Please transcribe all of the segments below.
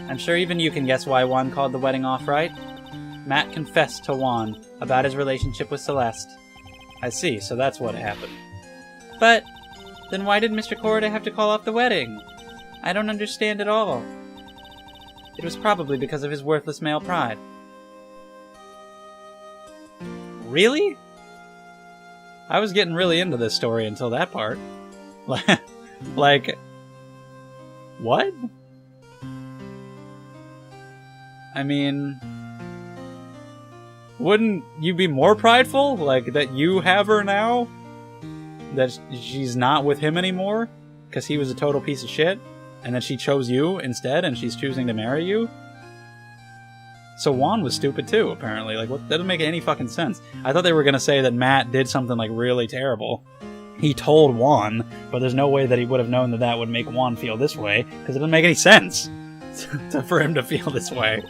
I'm sure even you can guess why Juan called the wedding off, right? Matt confessed to Juan about his relationship with Celeste. I see, so that's what happened. But then why did Mr. Corriday have to call off the wedding? I don't understand at all. It was probably because of his worthless male pride. Really? I was getting really into this story until that part. Like, what? I mean, wouldn't you be more prideful? Like, that you have her now? That she's not with him anymore? Because he was a total piece of shit? And then she chose you instead, and she's choosing to marry you? So Juan was stupid too, apparently. Like, what? That doesn't make any fucking sense. I thought they were gonna say that Matt did something, like, really terrible. He told Juan, but there's no way that he would have known that that would make Juan feel this way, because it doesn't make any sense for him to feel this way.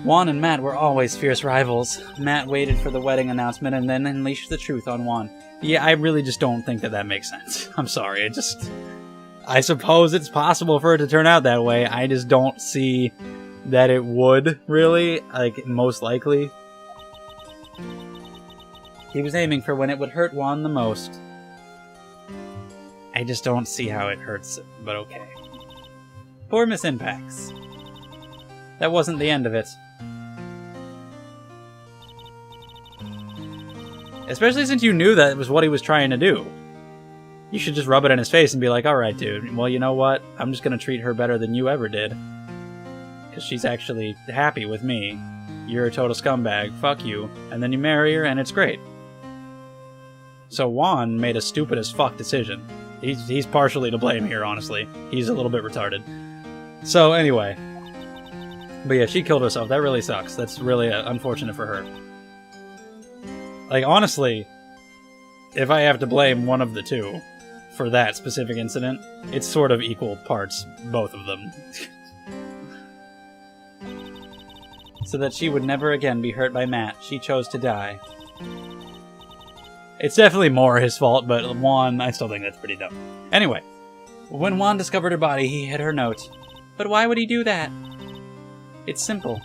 Juan and Matt were always fierce rivals. Matt waited for the wedding announcement and then unleashed the truth on Juan. Yeah, I really just don't think that that makes sense. I'm sorry, I suppose it's possible for it to turn out that way. I just don't see that it would, really. Like, most likely. He was aiming for when it would hurt Juan the most. I just don't see how it hurts, but okay. Poor Miss Impax. That wasn't the end of it. Especially since you knew that was what he was trying to do. You should just rub it in his face and be like, alright dude, well you know what? I'm just gonna treat her better than you ever did. Because she's actually happy with me. You're a total scumbag, fuck you. And then you marry her and it's great. So Juan made a stupid as fuck decision. He's partially to blame here, honestly. He's a little bit retarded. So anyway. But yeah, she killed herself. That really sucks. That's really unfortunate for her. Like, honestly, if I have to blame one of the two for that specific incident, it's sort of equal parts, both of them. So that she would never again be hurt by Matt, she chose to die. It's definitely more his fault, but Juan, I still think that's pretty dumb. Anyway, when Juan discovered her body, he hid her note. But why would he do that? It's simple.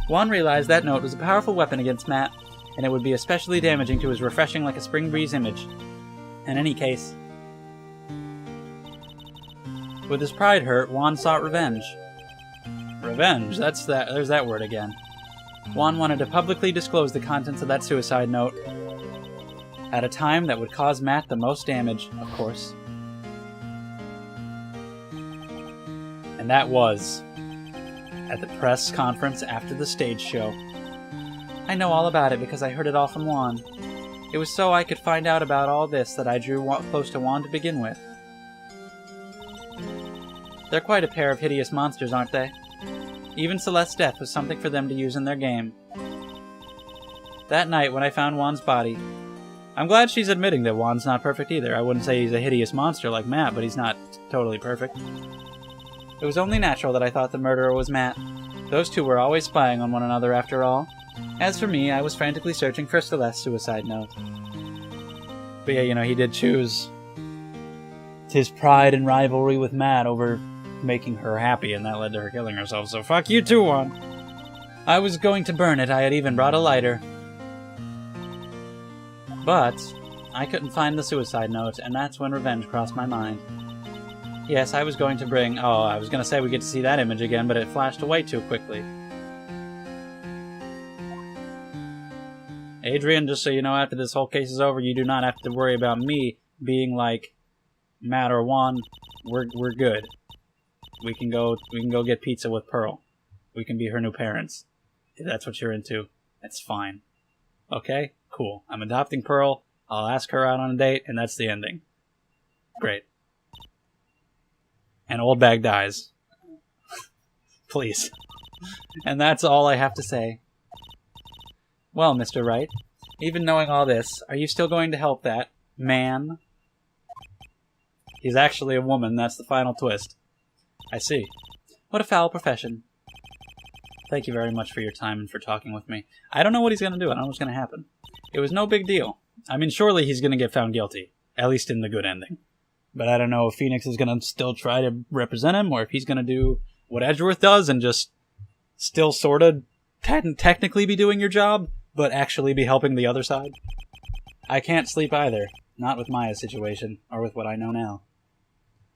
Juan realized that note was a powerful weapon against Matt, and it would be especially damaging to his refreshing like a spring breeze image. In any case. With his pride hurt, Juan sought revenge. Revenge, there's that word again. Juan wanted to publicly disclose the contents of that suicide note at a time that would cause Matt the most damage, of course. And that was at the press conference after the stage show. I know all about it because I heard it all from Juan. It was so I could find out about all this that I drew close to Juan to begin with. They're quite a pair of hideous monsters, aren't they? Even Celeste's death was something for them to use in their game. That night when I found Juan's body, I'm glad she's admitting that Juan's not perfect either. I wouldn't say he's a hideous monster like Matt, but he's not totally perfect. It was only natural that I thought the murderer was Matt. Those two were always spying on one another after all. As for me, I was frantically searching for Celeste's suicide note. But yeah, you know, he did choose his pride and rivalry with Matt over making her happy, and that led to her killing herself, so fuck you too, Juan! I was going to burn it, I had even brought a lighter. But I couldn't find the suicide note, and that's when revenge crossed my mind. Yes, I was going to bring... Oh, I was going to say we get to see that image again, but it flashed away too quickly. Adrian, just so you know, after this whole case is over, you do not have to worry about me being like Matt or Juan. We're good. We can go get pizza with Pearl. We can be her new parents. If that's what you're into, that's fine. Okay? Cool. I'm adopting Pearl. I'll ask her out on a date, and that's the ending. Great. And Old Bag dies. Please. And that's all I have to say. Well, Mr. Wright, even knowing all this, are you still going to help that man? He's actually a woman, that's the final twist. I see. What a foul profession. Thank you very much for your time and for talking with me. I don't know what he's going to do. I don't know what's going to happen. It was no big deal. I mean, surely he's going to get found guilty. At least in the good ending. But I don't know if Phoenix is going to still try to represent him, or if he's going to do what Edgeworth does and just still sort of technically be doing your job, but actually be helping the other side. I can't sleep either. Not with Maya's situation, or with what I know now.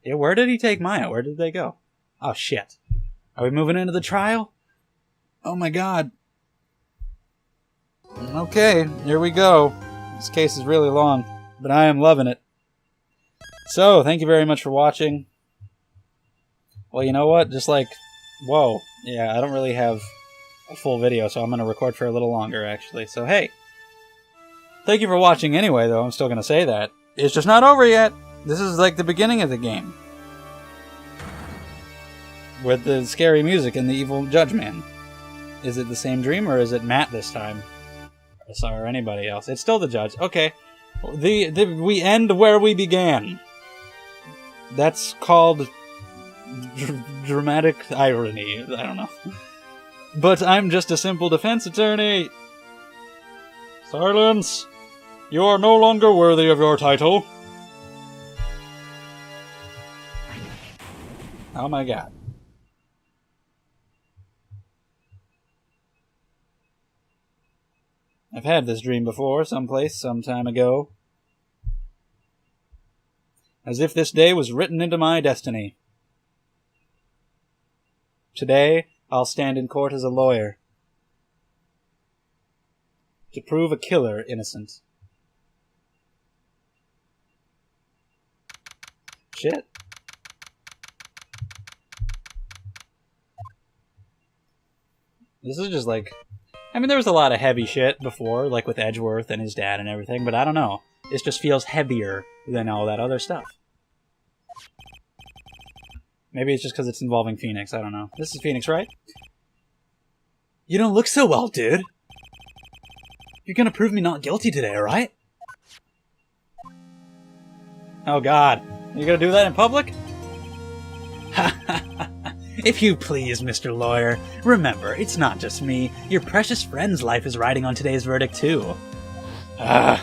Yeah, where did he take Maya? Where did they go? Oh, shit. Are we moving into the trial? Oh my god. Okay, here we go. This case is really long, but I am loving it. So, thank you very much for watching. Well, you know what? Just like, whoa. Yeah, I don't really have a full video, so I'm going to record for a little longer, actually. So, hey. Thank you for watching anyway, though. I'm still going to say that. It's just not over yet. This is like the beginning of the game. With the scary music and the evil judge man. Is it the same dream, or is it Matt this time? Or anybody else? It's still the judge. Okay. We end where we began. That's called dramatic irony. I don't know. But I'm just a simple defense attorney. Silence! You are no longer worthy of your title. Oh my god. I've had this dream before, someplace, some time ago. As if this day was written into my destiny. Today, I'll stand in court as a lawyer. To prove a killer innocent. Shit. This is just like... I mean, there was a lot of heavy shit before, like with Edgeworth and his dad and everything, but I don't know. This just feels heavier than all that other stuff. Maybe it's just because it's involving Phoenix, I don't know. This is Phoenix, right? You don't look so well, dude. You're gonna prove me not guilty today, alright? Oh god. You gonna do that in public? Ha ha ha. If you please, Mr. Lawyer, remember, it's not just me. Your precious friend's life is riding on today's verdict, too. Now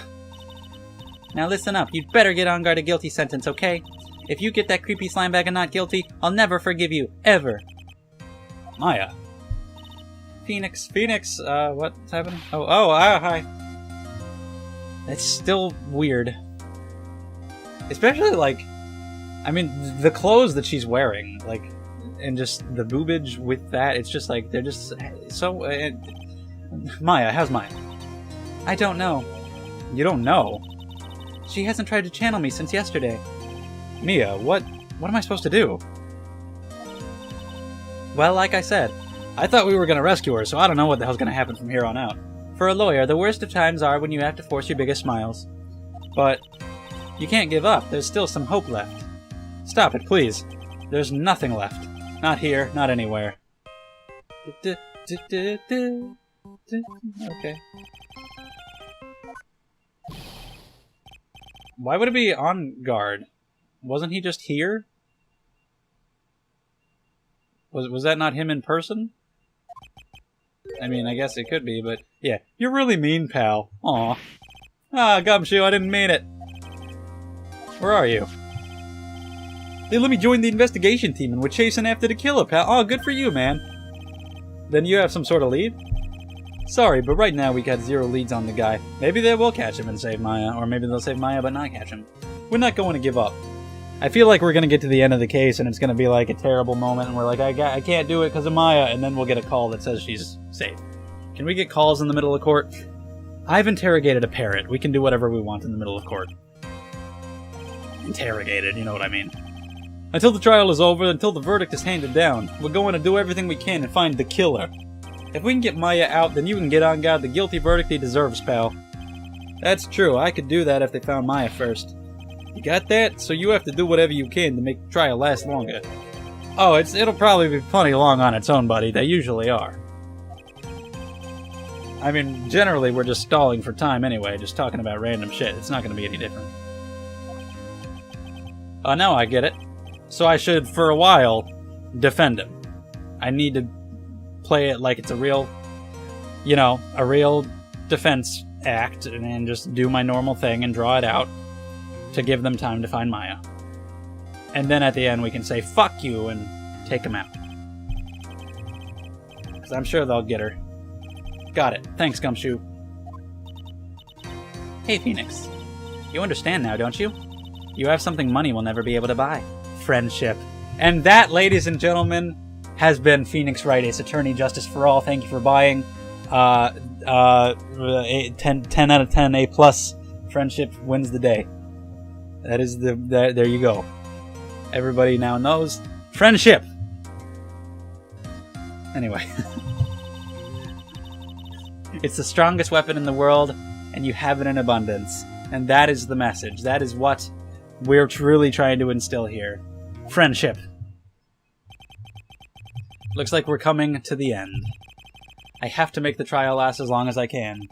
listen up. You'd better get on guard a guilty sentence, okay? If you get that creepy slime bag and not guilty, I'll never forgive you. Ever. Maya. Phoenix, what's happening? Hi. It's still weird. Especially, like, I mean, the clothes that she's wearing, like, and just the boobage with that, it's just like, they're just so... Maya, how's Maya? I don't know. You don't know? She hasn't tried to channel me since yesterday. Mia, what am I supposed to do? Well, like I said, I thought we were going to rescue her, so I don't know what the hell's going to happen from here on out. For a lawyer, the worst of times are when you have to force your biggest smiles. But you can't give up. There's still some hope left. Stop it, please. There's nothing left. Not here, not anywhere. Okay. Why would it be on guard? Wasn't he just here? Was that not him in person? I mean, I guess it could be, but yeah. You're really mean, pal. Aw. Ah, Gumshoe, I didn't mean it. Where are you? They let me join the investigation team and we're chasing after the killer, pal. Oh, good for you, man. Then you have some sort of lead? Sorry, but right now we got 0 leads on the guy. Maybe they will catch him and save Maya, or maybe they'll save Maya but not catch him. We're not going to give up. I feel like we're going to get to the end of the case and it's going to be like a terrible moment and we're like, I can't do it because of Maya, and then we'll get a call that says she's safe. Can we get calls in the middle of court? I've interrogated a parrot. We can do whatever we want in the middle of court. Interrogated, you know what I mean. Until the trial is over, until the verdict is handed down, we're going to do everything we can to find the killer. If we can get Maya out, then you can get on God the guilty verdict he deserves, pal. That's true, I could do that if they found Maya first. You got that? So you have to do whatever you can to make the trial last longer. Oh, it'll probably be plenty long on its own, buddy. They usually are. I mean, generally we're just stalling for time anyway, just talking about random shit. It's not going to be any different. Now I get it. So I should, for a while, defend him. I need to play it like it's a real, you know, a real defense act, and then just do my normal thing and draw it out to give them time to find Maya. And then at the end we can say, fuck you, and take him out. because I'm sure they'll get her. Got it. Thanks, Gumshoe. Hey, Phoenix. You understand now, don't you? You have something money will never be able to buy. Friendship. And that, ladies and gentlemen, has been Phoenix Wright, Ace Attorney, Justice for All. Thank you for buying. 10 out of 10, A+. Friendship wins the day. That is there you go. Everybody now knows. Friendship! Anyway. It's the strongest weapon in the world, and you have it in abundance. And that is the message. That is what we're truly trying to instill here. Friendship. Looks like we're coming to the end. I have to make the trial last as long as I can.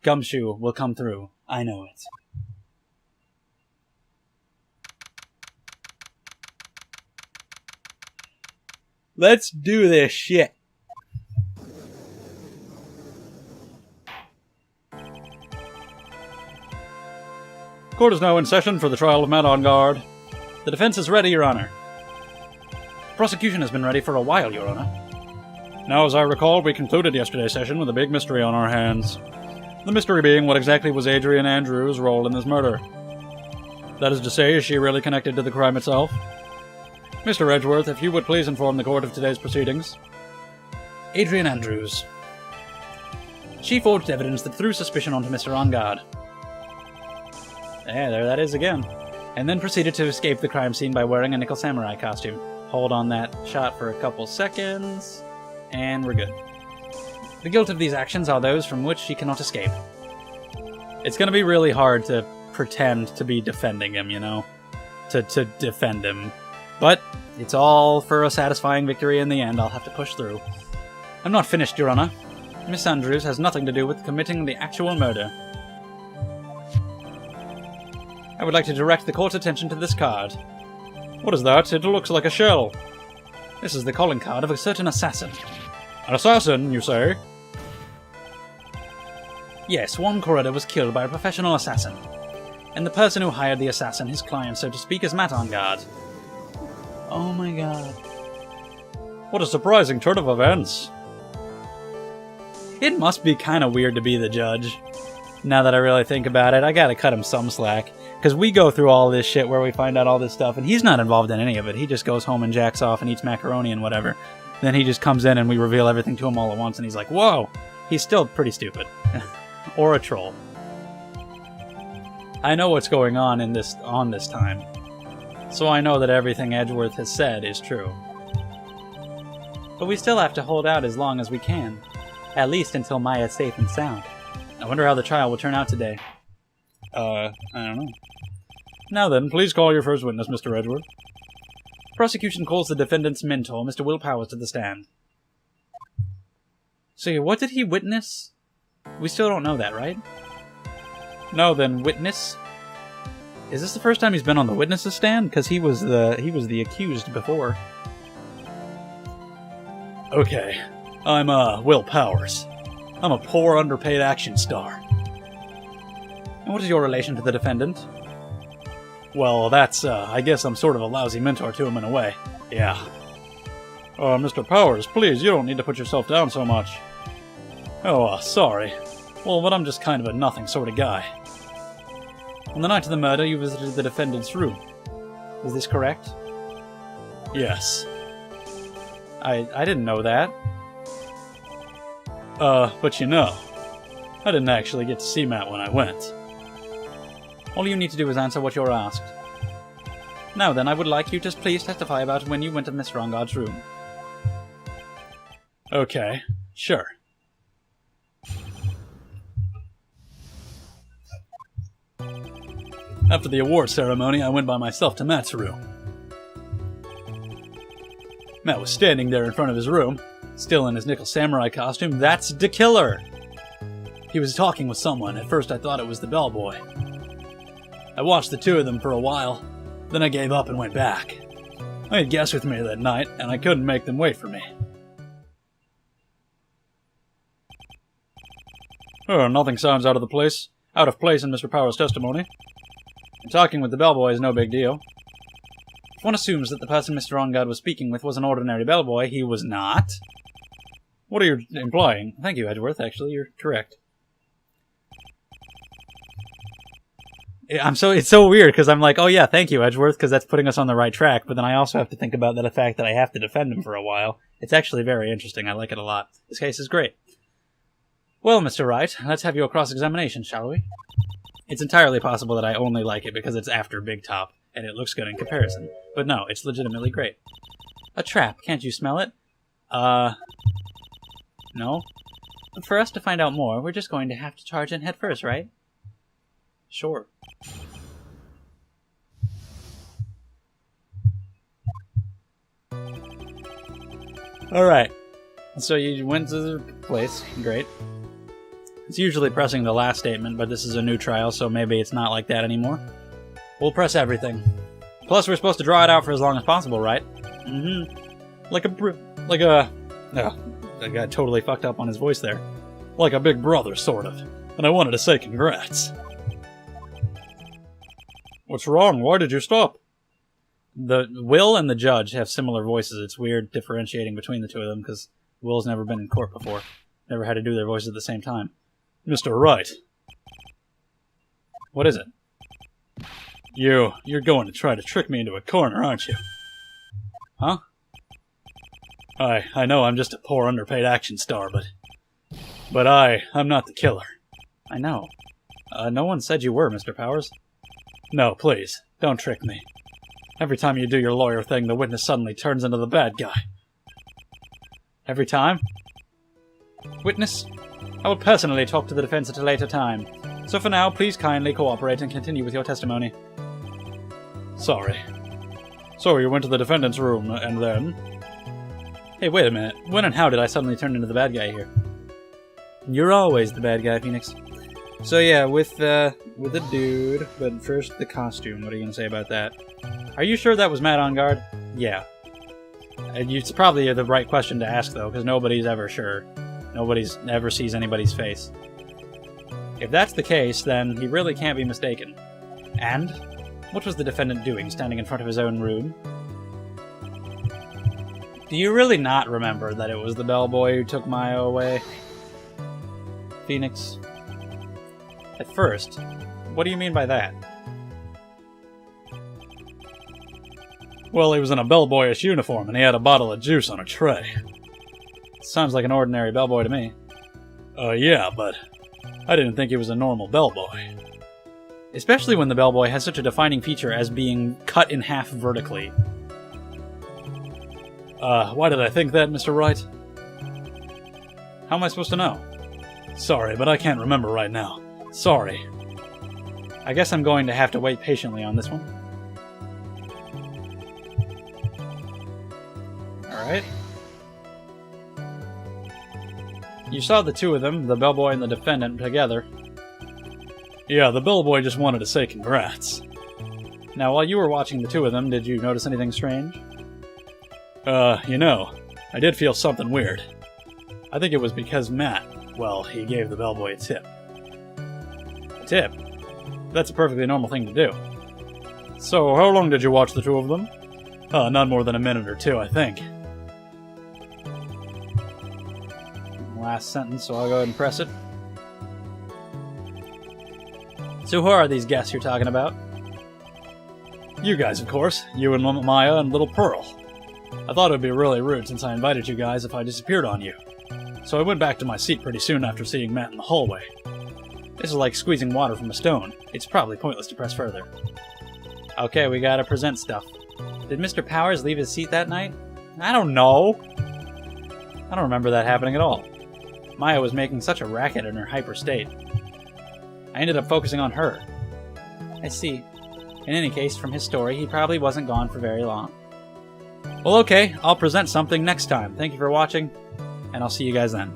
Gumshoe will come through. I know it. Let's do this shit. Court is now in session for the trial of Matt on guard. The defense is ready, Your Honor. Prosecution has been ready for a while, Your Honor. Now, as I recall, we concluded yesterday's session with a big mystery on our hands. The mystery being what exactly was Adrian Andrews' role in this murder. That is to say, is she really connected to the crime itself? Mr. Edgeworth, if you would please inform the court of today's proceedings. Adrian Andrews. She forged evidence that threw suspicion onto Mr. On guard. There that is again. And then proceeded to escape the crime scene by wearing a nickel samurai costume. Hold on that shot for a couple seconds, and we're good. The guilt of these actions are those from which she cannot escape. It's going to be really hard to pretend to be defending him, you know? To defend him. But it's all for a satisfying victory in the end. I'll have to push through. I'm not finished, Your Honor. Miss Andrews has nothing to do with committing the actual murder. I would like to direct the court's attention to this card. What is that? It looks like a shell. This is the calling card of a certain assassin. An assassin, you say? Yes, Juan was killed by a professional assassin. And the person who hired the assassin, his client, so to speak, is Matt on guard. Oh my god. What a surprising turn of events. It must be kind of weird to be the judge. Now that I really think about it, I gotta cut him some slack. Because we go through all this shit where we find out all this stuff, and he's not involved in any of it. He just goes home and jacks off and eats macaroni and whatever. Then he just comes in and we reveal everything to him all at once, and he's like, whoa! He's still pretty stupid. Or a troll. I know what's going on in this time. So I know that everything Edgeworth has said is true. But we still have to hold out as long as we can. At least until Maya's safe and sound. I wonder how the trial will turn out today. I don't know. Now then, please call your first witness, Mr. Edgeworth. Prosecution calls the defendant's mentor, Mr. Will Powers, to the stand. So, what did he witness? We still don't know that, right? No, then, witness? Is this the first time he's been on the witness's stand? Because he was the accused before. Okay. I'm, Will Powers. I'm a poor, underpaid action star. And what is your relation to the defendant? Well, that's, I guess I'm sort of a lousy mentor to him in a way. Yeah. Mr. Powers, please, you don't need to put yourself down so much. Oh, sorry. Well, but I'm just kind of a nothing sort of guy. On the night of the murder, you visited the defendant's room. Is this correct? Yes. I didn't know that. But you know, I didn't actually get to see Matt when I went. All you need to do is answer what you're asked. Now then, I would like you to please testify about when you went to Miss Rongard's room. Okay, sure. After the award ceremony, I went by myself to Matt's room. Matt was standing there in front of his room, still in his nickel samurai costume. That's the killer! He was talking with someone. At first I thought it was the bellboy. I watched the two of them for a while, then I gave up and went back. I had guests with me that night, and I couldn't make them wait for me. Oh, nothing sounds out of place in Mr. Powers' testimony. And talking with the bellboy is no big deal. If one assumes that the person Mr. Rongard was speaking with was an ordinary bellboy, he was not. What are you implying? Thank you, Edgeworth. Actually, you're correct. It's so weird, because I'm like, oh yeah, thank you, Edgeworth, because that's putting us on the right track, but then I also have to think about the fact that I have to defend him for a while. It's actually very interesting. I like it a lot. This case is great. Well, Mr. Wright, let's have your cross-examination, shall we? It's entirely possible that I only like it because it's after Big Top, and it looks good in comparison. But no, it's legitimately great. A trap, can't you smell it? No? But for us to find out more, we're just going to have to charge in head first, right? Sure. Alright. So you went to the place. Great. It's usually pressing the last statement, but this is a new trial, so maybe it's not like that anymore. We'll press everything. Plus, we're supposed to draw it out for as long as possible, right? Mm-hmm. Oh, I got totally fucked up on his voice there. Like a big brother, sort of. And I wanted to say congrats. What's wrong? Why did you stop? The Will and the judge have similar voices. It's weird differentiating between the two of them, because Will's never been in court before. Never had to do their voices at the same time. Mr. Wright. What is it? You're going to try to trick me into a corner, aren't you? Huh? I know I'm just a poor underpaid action star, but I'm not the killer. I know. No one said you were, Mr. Powers. No, please, don't trick me. Every time you do your lawyer thing, the witness suddenly turns into the bad guy. Every time? Witness, I will personally talk to the defense at a later time. So for now, please kindly cooperate and continue with your testimony. Sorry. So you went to the defendant's room, and then... Hey, wait a minute. When and how did I suddenly turn into the bad guy here? You're always the bad guy, Phoenix. So yeah, with the dude, but first the costume. What are you going to say about that? Are you sure that was Matt on guard? Yeah. It's probably the right question to ask, though, because nobody's ever sure. Nobody's ever sees anybody's face. If that's the case, then he really can't be mistaken. And? What was the defendant doing, standing in front of his own room? Do you really not remember that it was the bellboy who took Maya away? Phoenix? At first? What do you mean by that? Well, he was in a bellboyish uniform, and he had a bottle of juice on a tray. Sounds like an ordinary bellboy to me. Yeah, but I didn't think he was a normal bellboy. Especially when the bellboy has such a defining feature as being cut in half vertically. Why did I think that, Mr. Wright? How am I supposed to know? Sorry, but I can't remember right now. Sorry. I guess I'm going to have to wait patiently on this one. Alright. You saw the two of them, the bellboy and the defendant, together. Yeah, the bellboy just wanted to say congrats. Now, while you were watching the two of them, did you notice anything strange? You know, I did feel something weird. I think it was because Matt, well, he gave the bellboy a tip. A tip? That's a perfectly normal thing to do. So, how long did you watch the two of them? Not more than a minute or two, I think. Last sentence, so I'll go ahead and press it. So who are these guests you're talking about? You guys, of course. You and Maya and Little Pearl. I thought it would be really rude since I invited you guys if I disappeared on you. So I went back to my seat pretty soon after seeing Matt in the hallway. This is like squeezing water from a stone. It's probably pointless to press further. Okay, we gotta present stuff. Did Mr. Powers leave his seat that night? I don't know. I don't remember that happening at all. Maya was making such a racket in her hyper state. I ended up focusing on her. I see. In any case, from his story, he probably wasn't gone for very long. Well, okay, I'll present something next time. Thank you for watching, and I'll see you guys then.